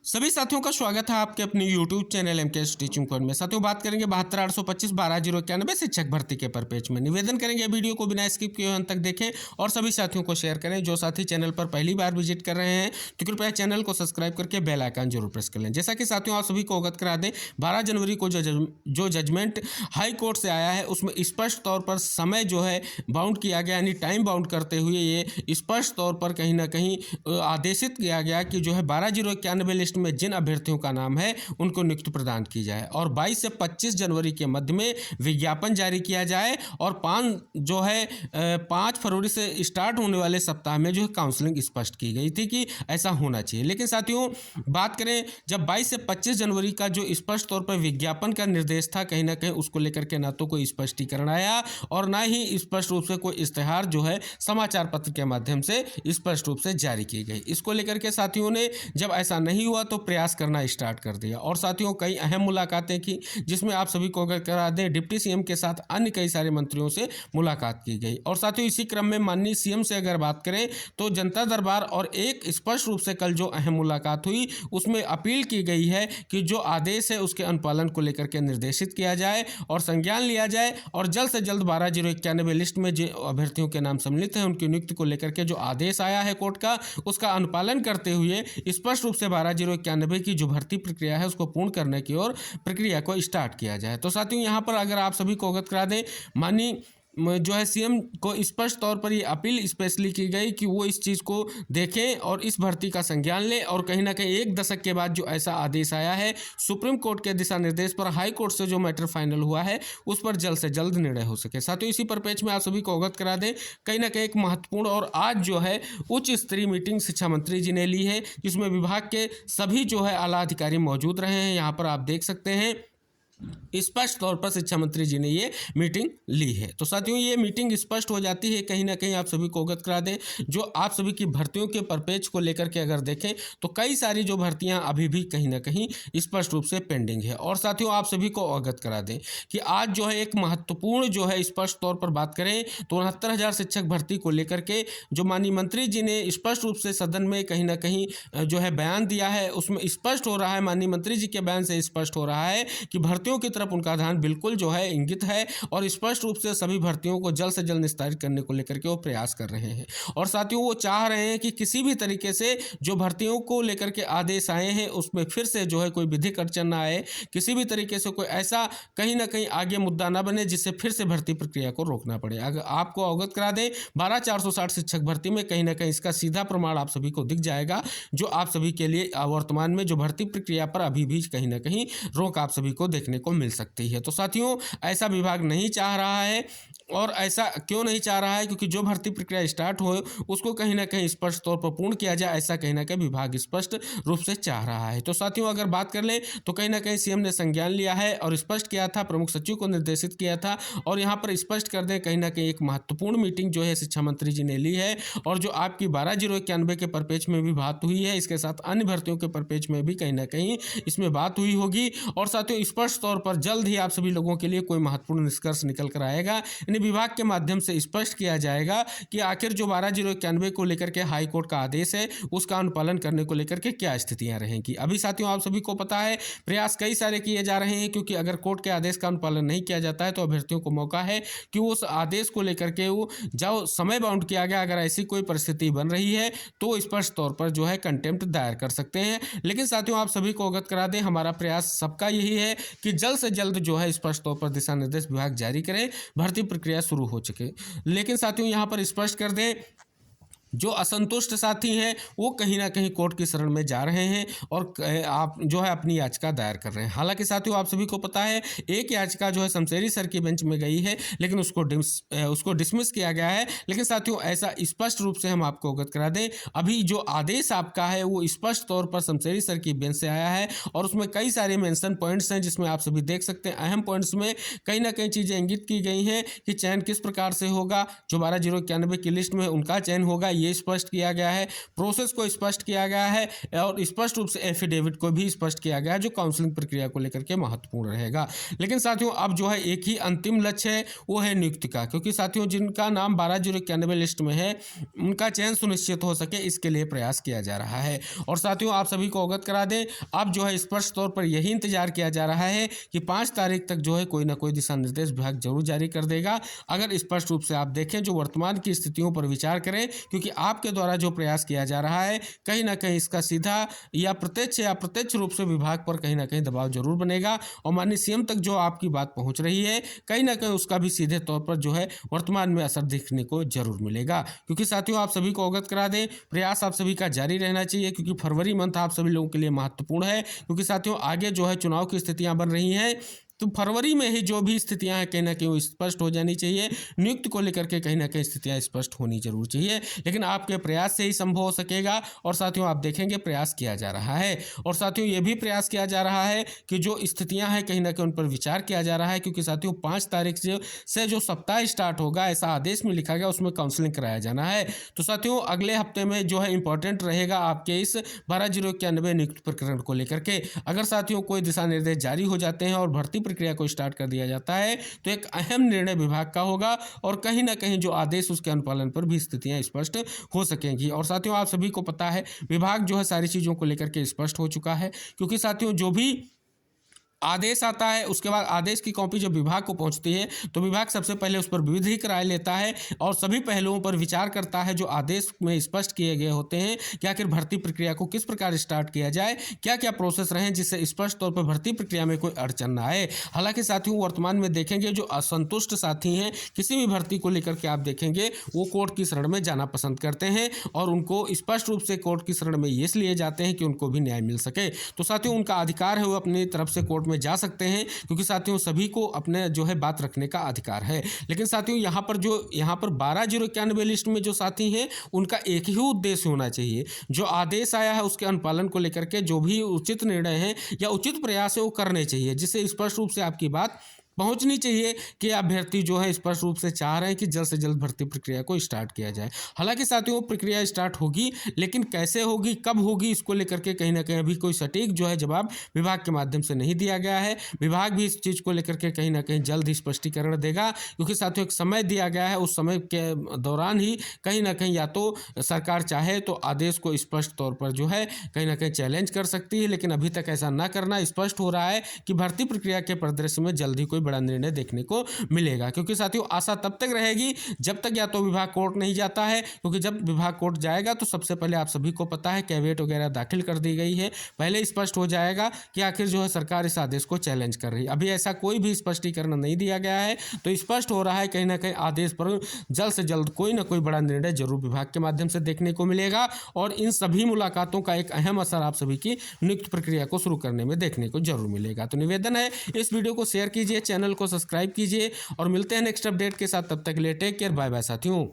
सभी साथियों का स्वागत है आपके अपने YouTube channel MKS teaching code में। साथियों बात करेंगे 72,825,12,091 शिक्षक भर्ती के पर पेज में। निवेदन करेंगे वीडियो को बिना स्किप किए अंत तक देखें और सभी साथियों को शेयर करें। जो साथी चैनल पर पहली बार विजिट कर रहे हैं तो कृपया चैनल को सब्सक्राइब करके बेल आइकन जरूर प्रेस कर लें। जैसा कि साथियों आप सभी को अवगत करा दें, 12 जनवरी को जो जजमेंट हाई कोर्ट से आया है उसमें स्पष्ट तौर पर समय जो है बाउंड किया गया, यानी टाइम बाउंड करते हुए ये स्पष्ट तौर पर कहीं ना कहीं आदेशित किया गया कि जो है 12,091 लिस्ट में जिन अभ्यर्थियों का नाम है उनको नियुक्ति प्रदान की जाए और 22 से 25 जनवरी के मध्य में विज्ञापन जारी किया जाए और 5 फरवरी से स्टार्ट होने वाले सप्ताह में जो है काउंसलिंग स्पष्ट की गई थी कि ऐसा होना चाहिए। लेकिन साथियों बात करें, जब 22 से 25 जनवरी का जो स्पष्ट तौर पर विज्ञापन का निर्देश था, कहीं ना कहीं उसको लेकर के ना तो कोई स्पष्टीकरण आया और ना ही स्पष्ट रूप से कोई इश्तेहार जो है समाचार पत्र के माध्यम से स्पष्ट रूप से जारी की गई। इसको लेकर के साथियों ने जब ऐसा नहीं हुआ तो प्रयास करना स्टार्ट कर दिया और साथियों कई अहम मुलाकातें की, जिसमें आप सभी को अगर करा दें डिप्टी सीएम के साथ अन्य कई सारे मंत्रियों से मुलाकात की गई। और साथियों इसी क्रम में माननीय सीएम से अगर बात करें तो जनता दरबार और एक स्पष्ट रूप से कल जो अहम मुलाकात हुई उसमें अपील की गई है कि जो आदेश है उसके अनुपालन को लेकर के निर्देशित किया जाए और संज्ञान लिया जाए और जल्द से जल्द 12,091 लिस्ट में जो अभ्यर्थियों के नाम सम्मिलित हैं उनकी नियुक्ति को लेकर के जो आदेश आया है कोर्ट का उसका अनुपालन करते हुए स्पष्ट रूप से 12,091 की जो भर्ती प्रक्रिया है उसको पूर्ण करने की ओर प्रक्रिया को स्टार्ट किया जाए। तो साथियों यहाँ पर अगर आप सभी को अवगत करा दें, माननीय जो है सीएम को स्पष्ट तौर पर ये अपील स्पेशली की गई कि वो इस चीज़ को देखें और इस भर्ती का संज्ञान लें और कहीं ना कहीं एक दशक के बाद जो ऐसा आदेश आया है सुप्रीम कोर्ट के दिशा निर्देश पर हाई कोर्ट से जो मैटर फाइनल हुआ है उस पर जल्द से जल्द निर्णय हो सके। साथियों इसी पर पेज में आप सभी को अवगत करा दें, कहीं ना कहीं एक महत्वपूर्ण और आज जो है उच्च स्तरीय मीटिंग शिक्षा मंत्री जी ने ली है, जिसमें विभाग के सभी जो है आला अधिकारी मौजूद रहे हैं। यहाँ पर आप देख सकते हैं स्पष्ट तौर पर शिक्षा मंत्री जी ने ये मीटिंग ली है। तो साथियों ये मीटिंग स्पष्ट हो जाती है, कहीं ना कहीं आप सभी को अवगत करा दें, जो आप सभी की भर्तियों के परपेज को लेकर के अगर देखें तो कई सारी जो भर्तियां अभी भी कहीं ना कहीं स्पष्ट रूप से पेंडिंग है। और साथियों आप सभी को अवगत करा दें कि आज जो है एक महत्वपूर्ण जो है स्पष्ट तौर पर बात करें तो 69,000 शिक्षक भर्ती को लेकर के जो माननीय मंत्री जी ने स्पष्ट रूप से सदन में कहीं ना कहीं जो है बयान दिया है उसमें स्पष्ट हो रहा है, माननीय मंत्री जी के बयान से स्पष्ट हो रहा है कि भर्तियों की तरफ उनका ध्यान बिल्कुल जो है इंगित है और स्पष्ट रूप से सभी भर्तियों को जल्द से जल्द निस्तारित करने को लेकर के वो प्रयास कर रहे हैं। और साथियों वो चाह रहे हैं कि किसी भी तरीके से जो भर्तियों को लेकर के आदेश आए हैं उसमें फिर से जो है कोई विधिक अड़चन ना आए, किसी भी तरीके से कोई ऐसा कहीं ना कहीं आगे मुद्दा ना बने जिससे फिर से भर्ती प्रक्रिया को रोकना पड़े। अगर आपको अवगत करा दें 12,460 शिक्षक भर्ती में कहीं ना कहीं इसका सीधा प्रमाण आप सभी को दिख जाएगा, जो आप सभी के लिए वर्तमान में जो भर्ती प्रक्रिया पर अभी भी कहीं ना कहीं रोक आप सभी को देखने को मिल सकती है। तो साथियों ऐसा विभाग नहीं चाह रहा है और ऐसा क्यों नहीं चाह रहा है, क्योंकि जो भर्ती प्रक्रिया स्टार्ट हो उसको कहीं ना कहीं स्पष्ट तौर पर पूर्ण किया जाए, ऐसा कहीं ना कहीं विभाग स्पष्ट रूप से चाह रहा है। तो साथियों अगर बात कर लें तो कहीं ना कहीं सीएम ने संज्ञान लिया है और स्पष्ट किया था, प्रमुख सचिव को निर्देशित किया था और यहाँ पर स्पष्ट कर दें कहीं ना कहीं एक महत्वपूर्ण मीटिंग जो है शिक्षा मंत्री जी ने ली है और जो आपकी 12,091 के परपेज में भी बात हुई है, इसके साथ अन्य भर्तियों के परपेज में भी कहीं ना कहीं इसमें बात हुई होगी। और साथियों स्पष्ट तौर पर जल्द ही आप सभी लोगों के लिए कोई महत्वपूर्ण निष्कर्ष निकल कर आएगा, यानी विभाग के माध्यम से स्पष्ट किया जाएगा कि आखिर जो 12,091 को लेकर के हाई कोर्ट का आदेश है उसका अनुपालन करने को लेकर के क्या स्थितियां रहेंगी। अभी साथियों आप सभी को पता है प्रयास कई सारे किए जा रहे हैं, क्योंकि अगर कोर्ट के आदेश का अनुपालन नहीं किया जाता है तो अभ्यर्थियों को मौका है कि उस आदेश को लेकर के वो जो समय बाउंड किया गया, अगर ऐसी कोई परिस्थिति बन रही है तो स्पष्ट तौर पर जो है कंटेम्प्ट दायर कर सकते हैं। लेकिन साथियों आप सभी को अवगत करा दें, हमारा प्रयास सबका यही है कि जल्द से जल्द जो है स्पष्ट तौर पर दिशा निर्देश विभाग जारी करें, भर्ती प्रक्रिया शुरू हो चुके। लेकिन साथियों यहाँ पर स्पष्ट कर दें जो असंतुष्ट साथी हैं वो कहीं ना कहीं कोर्ट की शरण में जा रहे हैं और आप जो है अपनी याचिका दायर कर रहे हैं। हालांकि साथियों आप सभी को पता है एक याचिका जो है शमशेरी सर की बेंच में गई है लेकिन उसको डिसमिस किया गया है। लेकिन साथियों ऐसा स्पष्ट रूप से हम आपको अवगत करा दें, अभी जो आदेश आपका है वो स्पष्ट तौर पर शमशेरी सर की बेंच से आया है और उसमें कई सारे मेंशन पॉइंट्स हैं जिसमें आप सभी देख सकते हैं अहम पॉइंट्स में कहीं ना कहीं चीज़ें इंगित की गई हैं कि चयन किस प्रकार से होगा, जो 12,091 की लिस्ट में उनका चयन होगा ये स्पष्ट किया गया है, प्रोसेस को स्पष्ट किया गया है और स्पष्ट रूप से एफिडेविट को भी स्पष्ट किया गया है, जो काउंसलिंग प्रक्रिया को लेकर के महत्वपूर्ण रहेगा। लेकिन साथियों अब जो है एक ही अंतिम लक्ष्य है, वो है नियुक्ति का, क्योंकि साथियों जिनका नाम 12091 लिस्ट में है उनका चयन सुनिश्चित हो सके, इसके लिए प्रयास किया जा रहा है। और साथियों आप सभी को अवगत करा दें, अब जो है स्पष्ट तौर पर यही इंतजार किया जा रहा है कि 5 तारीख तक जो है कोई ना कोई दिशा निर्देश विभाग जरूर जारी कर देगा। अगर स्पष्ट रूप से आप देखें, जो वर्तमान की स्थितियों पर विचार करें, क्योंकि आपके द्वारा जो प्रयास किया जा रहा है कहीं ना कहीं इसका सीधा या प्रत्यक्ष रूप से विभाग पर कहीं ना कहीं दबाव जरूर बनेगा और माननीय सीएम तक जो आपकी बात पहुंच रही है कहीं ना कहीं उसका भी सीधे तौर पर जो है वर्तमान में असर दिखने को जरूर मिलेगा। क्योंकि साथियों आप सभी को अवगत करा दें, प्रयास आप सभी का जारी रहना चाहिए, क्योंकि फरवरी मंथ आप सभी लोगों के लिए महत्वपूर्ण है। क्योंकि साथियों आगे जो है चुनाव की स्थितियां बन रही हैं, तो फरवरी में ही जो भी स्थितियां हैं कहीं ना कहीं वो स्पष्ट हो जानी चाहिए। नियुक्ति को लेकर के कहीं ना कहीं स्थितियां स्पष्ट होनी जरूर चाहिए, लेकिन आपके प्रयास से ही संभव हो सकेगा। और साथियों आप देखेंगे प्रयास किया जा रहा है, और साथियों ये भी प्रयास किया जा रहा है कि जो स्थितियां हैं कहीं ना कहीं उन पर विचार किया जा रहा है। क्योंकि साथियों 5 तारीख से जो सप्ताह स्टार्ट होगा, ऐसा आदेश में लिखा गया, उसमें काउंसलिंग कराया जाना है। तो साथियों अगले हफ्ते में जो है इंपॉर्टेंट रहेगा आपके इस 12091 नियुक्ति प्रकरण को लेकर के। अगर साथियों कोई दिशा निर्देश जारी हो जाते हैं और भर्ती प्रक्रिया को स्टार्ट कर दिया जाता है, तो एक अहम निर्णय विभाग का होगा और कहीं ना कहीं जो आदेश उसके अनुपालन पर भी स्थितियां स्पष्ट हो सकेंगी। और साथियों आप सभी को पता है विभाग जो है सारी चीजों को लेकर के स्पष्ट हो चुका है। क्योंकि साथियों जो भी आदेश आता है उसके बाद आदेश की कॉपी जब विभाग को पहुंचती है तो विभाग सबसे पहले उस पर विधिक राय लेता है और सभी पहलुओं पर विचार करता है जो आदेश में स्पष्ट किए गए होते हैं कि आखिर भर्ती प्रक्रिया को किस प्रकार स्टार्ट किया जाए, क्या क्या प्रोसेस रहें जिससे स्पष्ट तौर पर भर्ती प्रक्रिया में कोई अड़चन ना आए। हालांकि साथियों वर्तमान में देखेंगे जो असंतुष्ट साथी हैं किसी भी भर्ती को लेकर के, आप देखेंगे वो कोर्ट की शरण में जाना पसंद करते हैं और उनको स्पष्ट रूप से कोर्ट की शरण में इसलिए जाते हैं कि उनको भी न्याय मिल सके। तो साथियों उनका अधिकार है, वो अपनी तरफ से कोर्ट में जा सकते हैं, क्योंकि साथियों सभी को अपने जो है बात रखने का अधिकार है। लेकिन साथियों यहाँ पर 12091 लिस्ट में जो साथी हैं उनका एक ही उद्देश्य होना चाहिए, जो आदेश आया है उसके अनुपालन को लेकर के जो भी उचित निर्णय है या उचित प्रयास है वो करने चाहिए, जिससे स्पष्ट रूप से आपकी बात पहुंचनी चाहिए कि अभ्यर्थी जो है स्पष्ट रूप से चाह रहे हैं कि जल्द से जल्द भर्ती प्रक्रिया को स्टार्ट किया जाए। हालांकि साथियों प्रक्रिया स्टार्ट होगी, लेकिन कैसे होगी, कब होगी, इसको लेकर के कहीं ना कहीं अभी कोई सटीक जो है जवाब विभाग के माध्यम से नहीं दिया गया है। विभाग भी इस चीज़ को लेकर के कहीं ना कहीं जल्द ही स्पष्टीकरण देगा, क्योंकि साथियों एक समय दिया गया है, उस समय के दौरान ही कहीं ना कहीं या तो सरकार चाहे तो आदेश को स्पष्ट तौर पर जो है कहीं ना कहीं चैलेंज कर सकती है, लेकिन अभी तक ऐसा न करना स्पष्ट हो रहा है कि भर्ती प्रक्रिया के परिदृश्य में जल्द ही कोई बड़ा निर्णय देखने को मिलेगा। क्योंकि साथियों आशा तब तक रहेगी जब तक या तो विभाग कोर्ट नहीं जाता है, क्योंकि जब विभाग कोर्ट जाएगा तो सबसे पहले आप सभी को पता है कैविएट वगैरह दाखिल कर दी गई है, पहले स्पष्ट हो जाएगा कि आखिर जो है सरकार इस आदेश को चैलेंज कर रही है। अभी ऐसा कोई भी स्पष्टीकरण नहीं दिया गया है, तो स्पष्ट हो रहा है कहीं ना कहीं आदेश पर जल्द से जल्द कोई ना कोई बड़ा निर्णय जरूर विभाग के माध्यम से देखने को मिलेगा और इन सभी मुलाकातों का एक अहम असर आप सभी की नियुक्ति प्रक्रिया को शुरू करने में देखने को जरूर मिलेगा। तो निवेदन है इस वीडियो को शेयर कीजिए, चैनल को सब्सक्राइब कीजिए और मिलते हैं नेक्स्ट अपडेट के साथ। तब तक के लिए टेक केयर, बाय बाय साथियों।